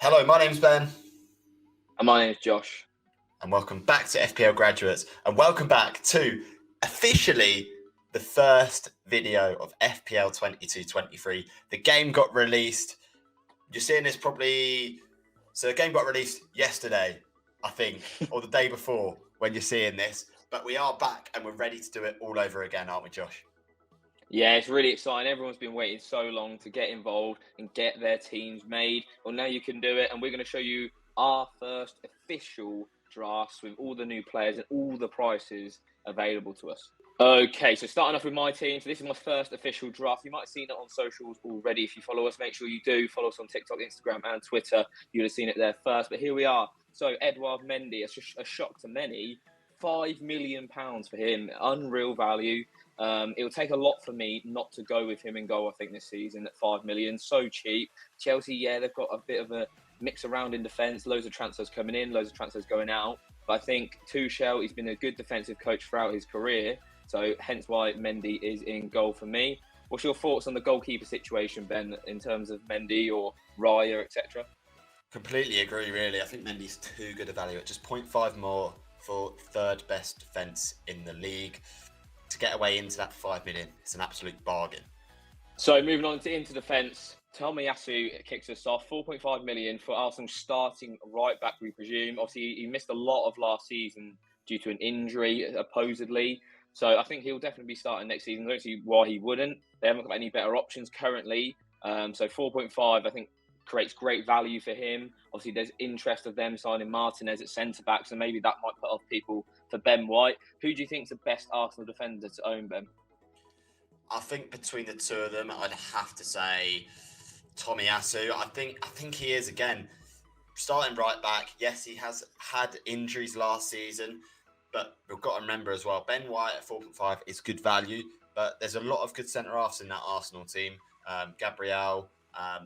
Hello, my name's Ben. And my name's Josh. And welcome back to FPL Graduates. And welcome back to officially the first video of FPL 22-23. The game got released. You're seeing this probably... So the game got released yesterday, I think, or the day before when you're seeing this. But we are back and we're ready to do it all over again, aren't we, Josh? Yeah, it's really exciting. Everyone's been waiting so long to get involved and get their teams made. Well, now you can do it, and we're going to show you our first official drafts with all the new players and all the prices available to us. Okay, so starting off with my team. So this is my first official draft. You might have seen it on socials already. If you follow us, make sure you do. Follow us on TikTok, Instagram, and Twitter. You'll have seen it there first. But here we are. So Edouard Mendy, a shock to many. £5 million for him. Unreal value. It will take a lot for me not to go with him in goal, I think, this season at £5 million. So cheap. Chelsea, yeah, they've got a bit of a mix around in defence. Loads of transfers coming in, loads of transfers going out. But I think Tuchel, he's been a good defensive coach throughout his career. So hence why Mendy is in goal for me. What's your thoughts on the goalkeeper situation, Ben, in terms of Mendy or Raya, etc.? Completely agree, really. I think Mendy's too good a value at just 0.5 more for third best defence in the league. To get away into that 5 million, it's an absolute bargain. So moving on into defence, Tomiyasu kicks us off. 4.5 million for Arsenal starting right back, we presume. Obviously, he missed a lot of last season due to an injury, supposedly. So I think he'll definitely be starting next season. I don't see why he wouldn't. They haven't got any better options currently. So 4.5, I think, creates great value for him. Obviously, there's interest of them signing Martinez at centre-back, so maybe that might put off people for Ben White. Who do you think is the best Arsenal defender to own, Ben? I think between the two of them, I'd have to say Tomiyasu. I think he is, again, starting right back. Yes, he has had injuries last season, but we've got to remember as well, Ben White at 4.5 is good value, but there's a lot of good centre-halves in that Arsenal team. Gabriel,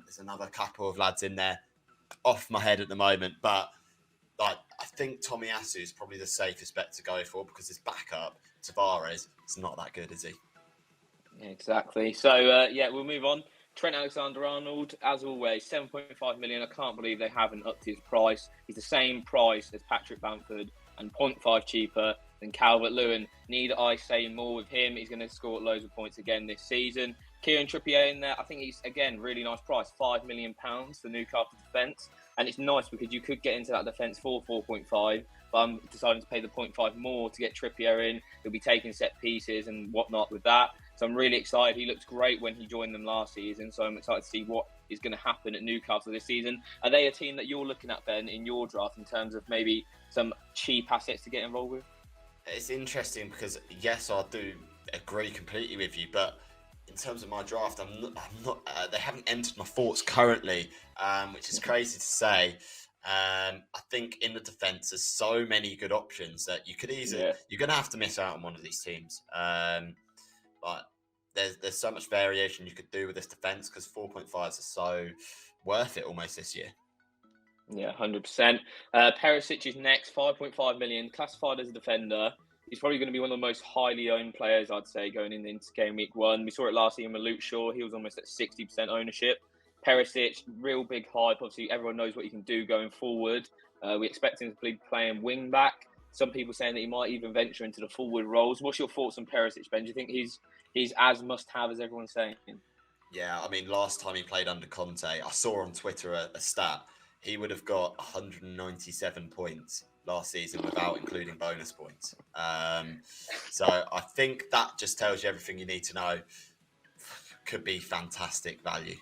there's another couple of lads in there off my head at the moment, but I think Tomiyasu is probably the safest bet to go for because his backup, Tavares, is not that good, is he? Exactly. So, we'll move on. Trent Alexander-Arnold, as always, 7.5 million. I can't believe they haven't upped his price. He's the same price as Patrick Bamford and 0.5 cheaper than Calvert-Lewin. Need I say more with him? He's going to score loads of points again this season. Kieran Trippier in there, I think he's, again, really nice price, £5 million for Newcastle defence. And it's nice because you could get into that defence for 4.5, but I'm deciding to pay the 0.5 more to get Trippier in. He'll be taking set pieces and whatnot with that. So I'm really excited. He looked great when he joined them last season. So I'm excited to see what is going to happen at Newcastle this season. Are they a team that you're looking at, Ben, in your draft in terms of maybe some cheap assets to get involved with? It's interesting because, yes, I do agree completely with you, but in terms of my draft, I'm not. They haven't entered my thoughts currently, which is crazy to say. I think in the defence, there's so many good options that you could easily. You're going to have to miss out on one of these teams. But there's so much variation you could do with this defence because 4.5s are so worth it almost this year. Yeah, 100%. Perisic is next, 5.5 million, classified as a defender. He's probably going to be one of the most highly owned players, I'd say, going into game week 1. We saw it last season with Luke Shaw. He was almost at 60% ownership. Perisic, real big hype. Obviously, everyone knows what he can do going forward. We expect him to be playing wing back. Some people saying that he might even venture into the forward roles. What's your thoughts on Perisic, Ben? Do you think he's as must-have as everyone's saying? Yeah, I mean, last time he played under Conte, I saw on Twitter a stat. He would have got 197 points last season without including bonus points. So I think that just tells you everything you need to know. Could be fantastic value.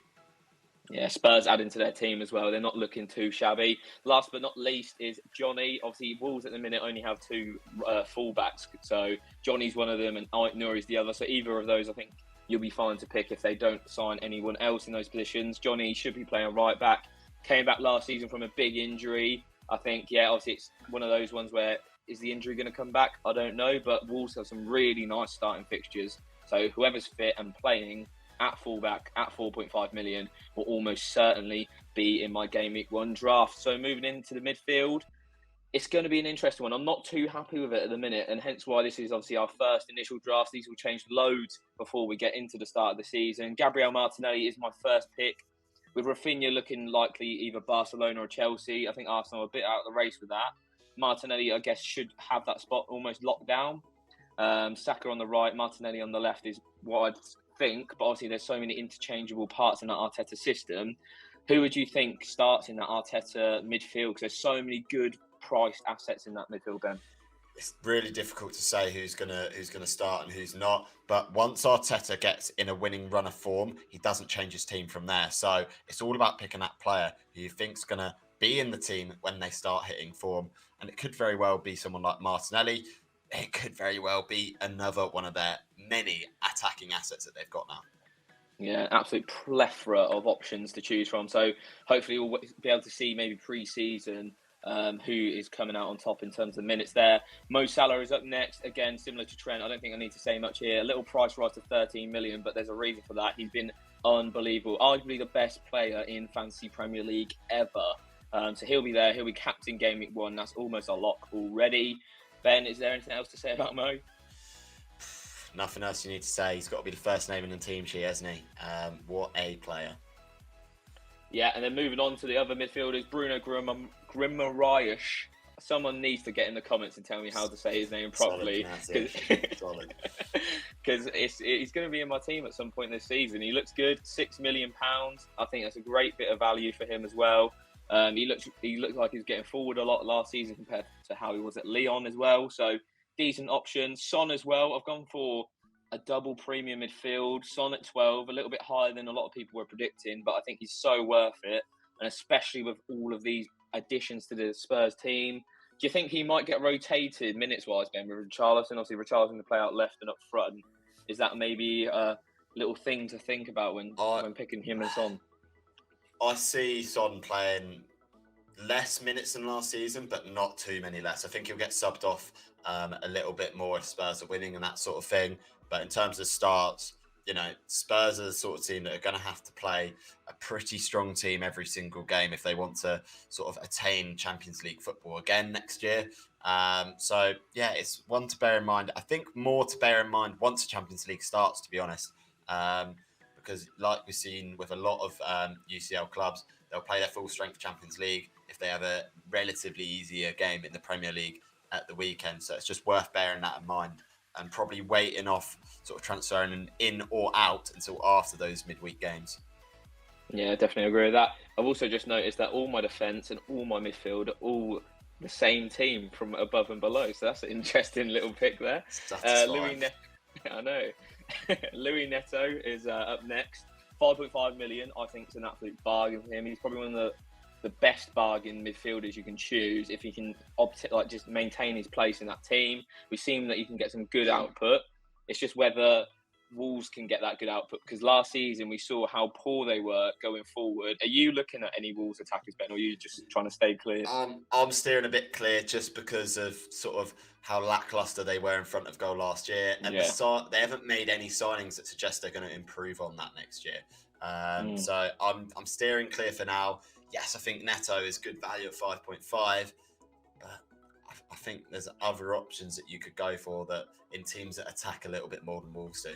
Yeah, Spurs adding to their team as well. They're not looking too shabby. Last but not least is Johnny. Obviously, Wolves at the minute only have two fullbacks. So Johnny's one of them and Nouri's the other. So either of those, I think you'll be fine to pick if they don't sign anyone else in those positions. Johnny should be playing right back. Came back last season from a big injury. I think, obviously it's one of those ones where is the injury going to come back? I don't know. But Wolves have some really nice starting fixtures. So whoever's fit and playing at fullback at 4.5 million will almost certainly be in my game week 1 draft. So moving into the midfield, it's going to be an interesting one. I'm not too happy with it at the minute, and hence why this is obviously our first initial draft. These will change loads before we get into the start of the season. Gabriel Martinelli is my first pick. with Rafinha looking likely either Barcelona or Chelsea. I think Arsenal are a bit out of the race with that. Martinelli, I guess, should have that spot almost locked down. Saka on the right, Martinelli on the left is what I'd think. But obviously, there's so many interchangeable parts in that Arteta system. Who would you think starts in that Arteta midfield? Because there's so many good priced assets in that midfield, Ben. It's really difficult to say who's gonna start and who's not. But once Arteta gets in a winning run of form, he doesn't change his team from there. So it's all about picking that player who you think's gonna be in the team when they start hitting form. And it could very well be someone like Martinelli. It could very well be another one of their many attacking assets that they've got now. Yeah, absolute plethora of options to choose from. So hopefully we'll be able to see maybe pre-season who is coming out on top in terms of minutes there. Mo Salah is up next. Again, similar to Trent. I don't think I need to say much here. A little price rise to 13 million, but there's a reason for that. He's been unbelievable. Arguably the best player in Fantasy Premier League ever. So he'll be there. He'll be captain game week 1. That's almost a lock already. Ben, is there anything else to say about Mo? Nothing else you need to say. He's got to be the first name in the team sheet, hasn't he? What a player. Yeah, and then moving on to the other midfielders, Bruno Guimaraes. Someone needs to get in the comments and tell me how to say his name properly. Because he's going to be in my team at some point this season. He looks good, £6 million. I think that's a great bit of value for him as well. He looked like he was getting forward a lot last season compared to how he was at Lyon as well. So decent option. Son as well. I've gone for a double premium midfield. Son at 12, a little bit higher than a lot of people were predicting, but I think he's so worth it. And especially with all of these additions to the Spurs team, do you think he might get rotated minutes-wise, Ben, with Richarlison? Obviously, Richarlison to play out left and up front. Is that maybe a little thing to think about when picking him and Son? I see Son playing less minutes than last season, but not too many less. I think he'll get subbed off a little bit more if Spurs are winning and that sort of thing. But in terms of starts, Spurs are the sort of team that are going to have to play a pretty strong team every single game if they want to sort of attain Champions League football again next year. So, yeah, it's one to bear in mind. I think more to bear in mind once the Champions League starts, to be honest. Because like we've seen with a lot of UCL clubs, they'll play their full-strength Champions League if they have a relatively easier game in the Premier League at the weekend. So it's just worth bearing that in mind and probably waiting off sort of transferring in or out until after those midweek games. Yeah, definitely agree with that. I've also just noticed that all my defence and all my midfield are all the same team from above and below. So that's an interesting little pick there. I know. Louis Neto is up next. 5.5 million, I think, is an absolute bargain for him. He's probably one of the best bargain midfielders you can choose if he can just maintain his place in that team. We've seen that he can get some good output. It's just whether Wolves can get that good output, because last season we saw how poor they were going forward. Are you looking at any Wolves attackers, Ben, or are you just trying to stay clear? I'm steering a bit clear just because of sort of how lackluster they were in front of goal last year, and they haven't made any signings that suggest they're going to improve on that next year. So I'm steering clear for now. Yes, I think Neto is good value at 5.5, but I think there's other options that you could go for that in teams that attack a little bit more than Wolves do.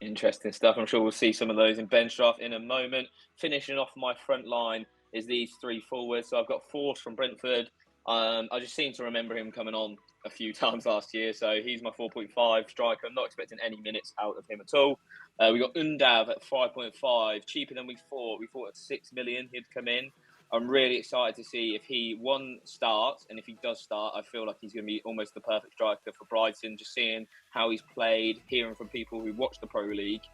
Interesting stuff. I'm sure we'll see some of those in bench draft in a moment. Finishing off my front line is these three forwards. So I've got Force from Brentford. I just seem to remember him coming on a few times last year. So he's my 4.5 striker. I'm not expecting any minutes out of him at all. We got Undav at 5.5, cheaper than we thought. We thought at 6 million he'd come in. I'm really excited to see if he starts, and if he does start, I feel like he's going to be almost the perfect striker for Brighton. Just seeing how he's played, hearing from people who watch the Pro League,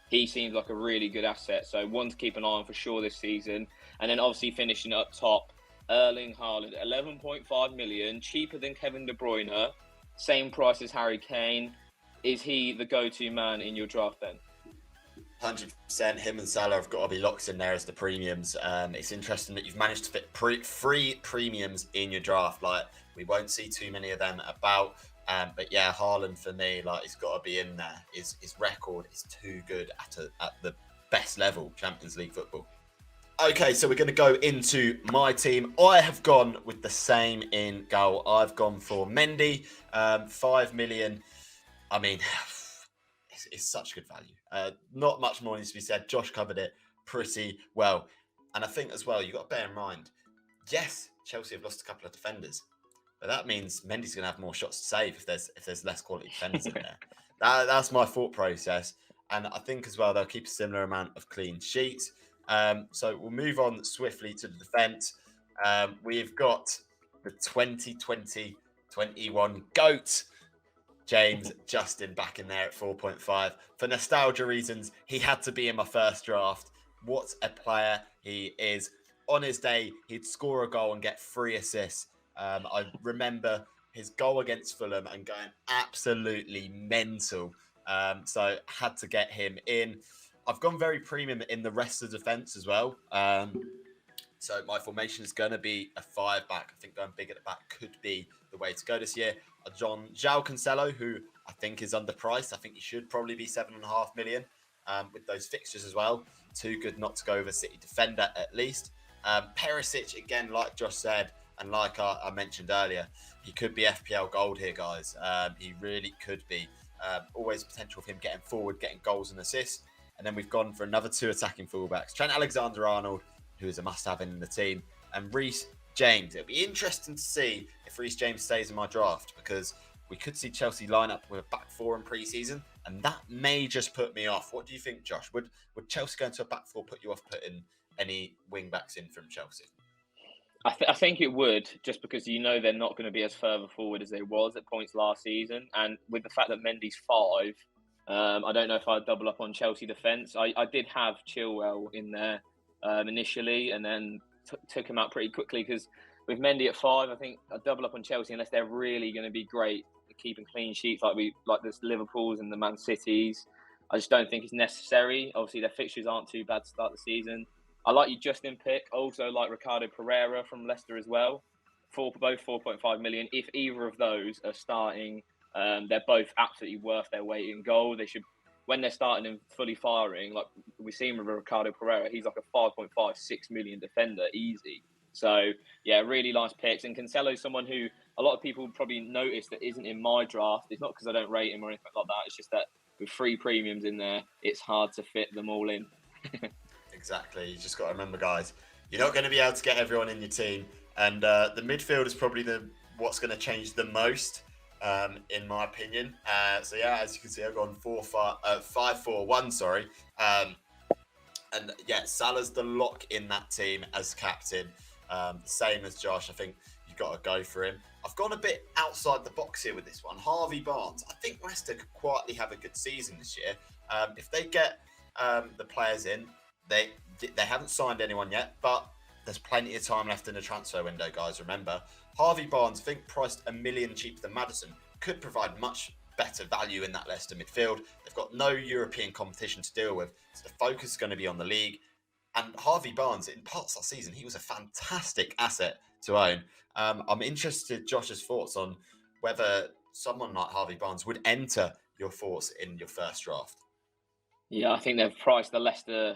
he seems like a really good asset. So one to keep an eye on for sure this season. And then obviously finishing up top, Erling Haaland, 11.5 million, cheaper than Kevin De Bruyne, same price as Harry Kane. Is he the go-to man in your draft then? 100%. Him and Salah have got to be locked in there as the premiums. It's interesting that you've managed to fit free premiums in your draft. Like, we won't see too many of them about. But yeah, Haaland for me, like, he's got to be in there. His record is too good at the best level, Champions League football. Okay, so we're going to go into my team. I have gone with the same in goal. I've gone for Mendy, 5 million. I mean, it's such good value. Not much more needs to be said. Josh covered it pretty well. And I think as well, you've got to bear in mind, yes, Chelsea have lost a couple of defenders, but that means Mendy's going to have more shots to save if there's less quality defenders in there. That's my thought process. And I think as well, they'll keep a similar amount of clean sheets. So we'll move on swiftly to the defence. We've got the 2020-21 GOAT, James Justin, back in there at 4.5. For nostalgia reasons, he had to be in my first draft. What a player he is. On his day, he'd score a goal and get 3 assists. I remember his goal against Fulham and going absolutely mental. So had to get him in. I've gone very premium in the rest of the defence as well. So my formation is going to be a 5-back. I think going big at the back could be the way to go this year. João Cancelo, who I think is underpriced. I think he should probably be 7.5 million with those fixtures as well. Too good not to go over City defender at least. Perisic, again, like Josh said, and like I mentioned earlier, he could be FPL gold here, guys. He really could be. Always potential of him getting forward, getting goals and assists. And then we've gone for another 2 attacking fullbacks. Trent Alexander-Arnold, who is a must-have in the team, and Reece James. It'll be interesting to see if Reece James stays in my draft, because we could see Chelsea line up with a back 4 in pre-season, and that may just put me off. What do you think, Josh? Would Chelsea go into a back 4 put you off putting any wing-backs in from Chelsea? I think it would, just because they're not going to be as further forward as they was at points last season. And with the fact that Mendy's 5, I don't know if I'd double up on Chelsea defence. I did have Chilwell in there initially, and then took him out pretty quickly, because with Mendy at 5, I think I'd double up on Chelsea unless they're really going to be great at keeping clean sheets like the Liverpools and the Man Cities. I just don't think it's necessary. Obviously, their fixtures aren't too bad to start the season. I like your Justin pick. Also like Ricardo Pereira from Leicester as well. Both 4.5 million. If either of those are starting, they're both absolutely worth their weight in gold. They should, when they're starting and fully firing, like we've seen with Ricardo Pereira, he's like a 5.5, 6 million defender, easy. So yeah, really nice picks. And Cancelo's someone who a lot of people probably noticed that isn't in my draft. It's not because I don't rate him or anything like that. It's just that with 3 premiums in there, it's hard to fit them all in. Exactly. You just got to remember, guys, you're not going to be able to get everyone in your team, and the midfield is probably what's going to change the most, in my opinion. So yeah, as you can see, I've gone 5-4-1. Sorry, and yeah, Salah's the lock in that team as captain. Same as Josh. I think you've got to go for him. I've gone a bit outside the box here with this one. Harvey Barnes. I think Leicester could quietly have a good season this year if they get the players in. They haven't signed anyone yet, but there's plenty of time left in the transfer window, guys. Remember, Harvey Barnes, I think priced $1 million cheaper than Maddison, could provide much better value in that Leicester midfield. They've got no European competition to deal with, so the focus is going to be on the league. And Harvey Barnes, in parts last season, he was a fantastic asset to own. I'm interested, Josh's thoughts on whether someone like Harvey Barnes would enter your thoughts in your first draft. Yeah, I think they've priced the Leicester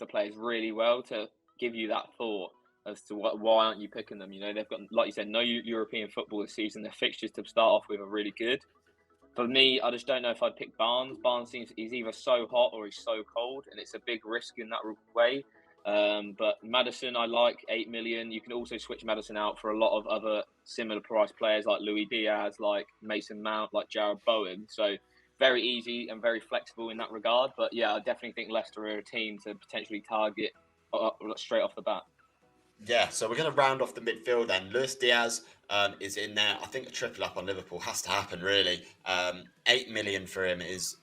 players really well to give you that thought as to why aren't you picking them. They've got, like you said, no European football this season. Their fixtures to start off with are really good. For me, I just don't know if I'd pick Barnes. Barnes seems he's either so hot or he's so cold, and it's a big risk in that way. But Maddison, I like 8 million. You can also switch Maddison out for a lot of other similar price players like Luis Diaz, like Mason Mount, like Jared Bowen. So very easy and very flexible in that regard. But yeah, I definitely think Leicester are a team to potentially target straight off the bat. Yeah, so we're going to round off the midfield then. Luis Diaz is in there. I think a triple up on Liverpool has to happen, really. 8 million for him is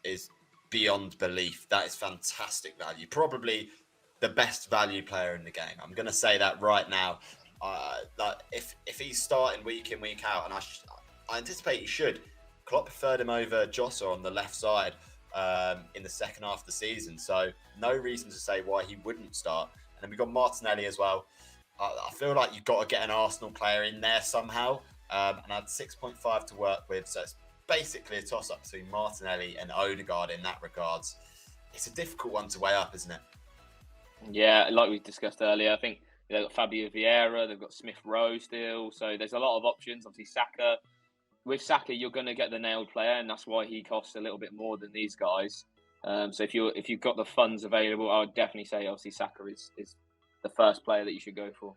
beyond belief. That is fantastic value. Probably the best value player in the game. I'm going to say that right now. If he's starting week in, week out, and I anticipate he should, Klopp preferred him over Jota on the left side in the second half of the season. So no reason to say why he wouldn't start. And then we've got Martinelli as well. I feel like you've got to get an Arsenal player in there somehow. And I had 6.5 to work with. So it's basically a toss-up between Martinelli and Odegaard in that regards. It's a difficult one to weigh up, isn't it? Yeah, like we discussed earlier, I think they've got Fabio Vieira, they've got Smith Rowe still. So there's a lot of options. Obviously, Saka. With Saka, you're going to get the nailed player, and that's why he costs a little bit more than these guys. So if you've got the funds available, I would definitely say obviously Saka is the first player that you should go for.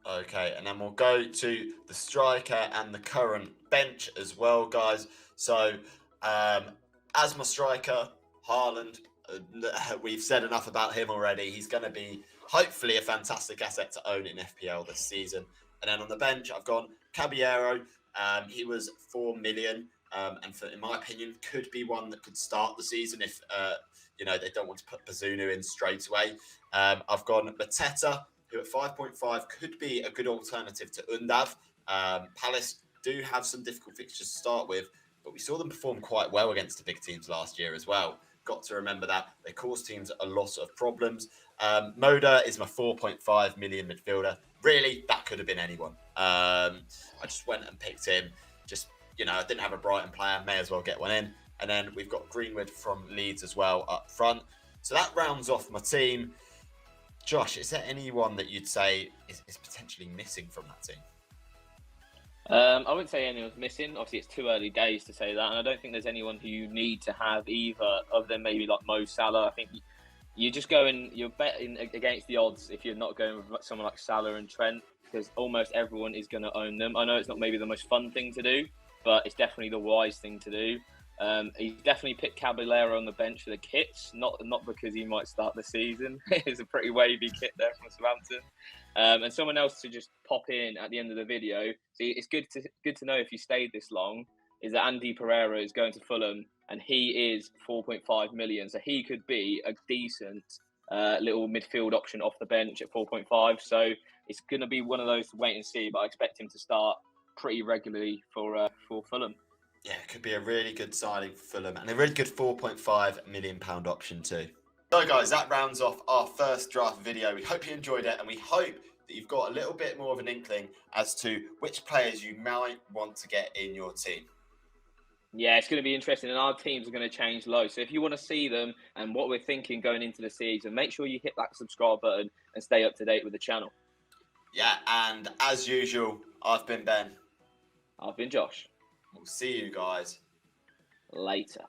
Okay, and then we'll go to the striker and the current bench as well, guys. So, as my striker, Haaland, we've said enough about him already. He's going to be hopefully a fantastic asset to own in FPL this season. And then on the bench, I've gone Caballero. He was 4 million, and in my opinion, could be one that could start the season if they don't want to put Bazunu in straight away. I've gone Mateta, who at 5.5 could be a good alternative to Undav. Palace do have some difficult fixtures to start with, but we saw them perform quite well against the big teams last year as well. Got to remember that. They caused teams a lot of problems. Moda is my 4.5 million midfielder. Really, that could have been anyone. I just went and picked him. I didn't have a Brighton player. May as well get one in. And then we've got Greenwood from Leeds as well up front. So that rounds off my team. Josh, is there anyone that you'd say is potentially missing from that team? I wouldn't say anyone's missing. Obviously, it's too early days to say that, and I don't think there's anyone who you need to have either, other than maybe like Mo Salah. I think you're just you're betting against the odds if you're not going with someone like Salah and Trent, because almost everyone is going to own them. I know it's not maybe the most fun thing to do, but it's definitely the wise thing to do. He's definitely picked Caballero on the bench for the kits, not because he might start the season. It's a pretty wavy kit there from Southampton. And someone else to just pop in at the end of the video. See, it's good to know if you stayed this long, is that Andy Pereira is going to Fulham, and he is 4.5 million. So he could be a decent little midfield option off the bench at 4.5. So it's going to be one of those to wait and see, but I expect him to start pretty regularly for Fulham. Yeah, it could be a really good signing for Fulham and a really good £4.5 million option too. So guys, that rounds off our first draft video. We hope you enjoyed it, and we hope that you've got a little bit more of an inkling as to which players you might want to get in your team. Yeah, it's going to be interesting, and our teams are going to change loads. So if you want to see them and what we're thinking going into the season, make sure you hit that subscribe button and stay up to date with the channel. Yeah, and as usual, I've been Ben. I've been Josh. We'll see you guys later.